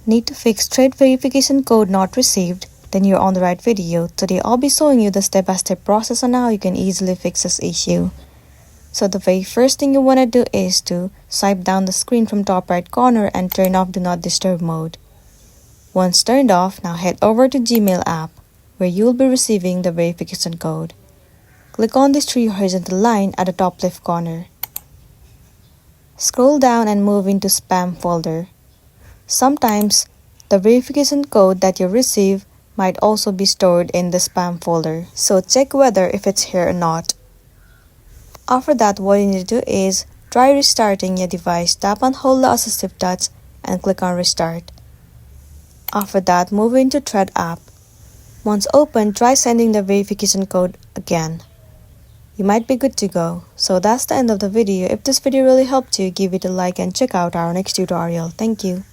Need to fix Thread verification code not received? Then you're on the right video. Today I'll be showing you the step-by-step process on how you can easily fix this issue. So the very first thing you want to do is to swipe down the screen from top right corner and turn off Do Not Disturb mode. Once turned off, now head over to Gmail app, where you will be receiving the verification code. Click on this three horizontal line at the top left corner. Scroll down and move into Spam folder. Sometimes, the verification code that you receive might also be stored in the spam folder, so check whether if it's here or not. After that, what you need to do is try restarting your device. Tap and hold the assistive touch and click on Restart. After that, move into Thread app. Once open, try sending the verification code again. You might be good to go. So that's the end of the video. If this video really helped you, give it a like and check out our next tutorial. Thank you.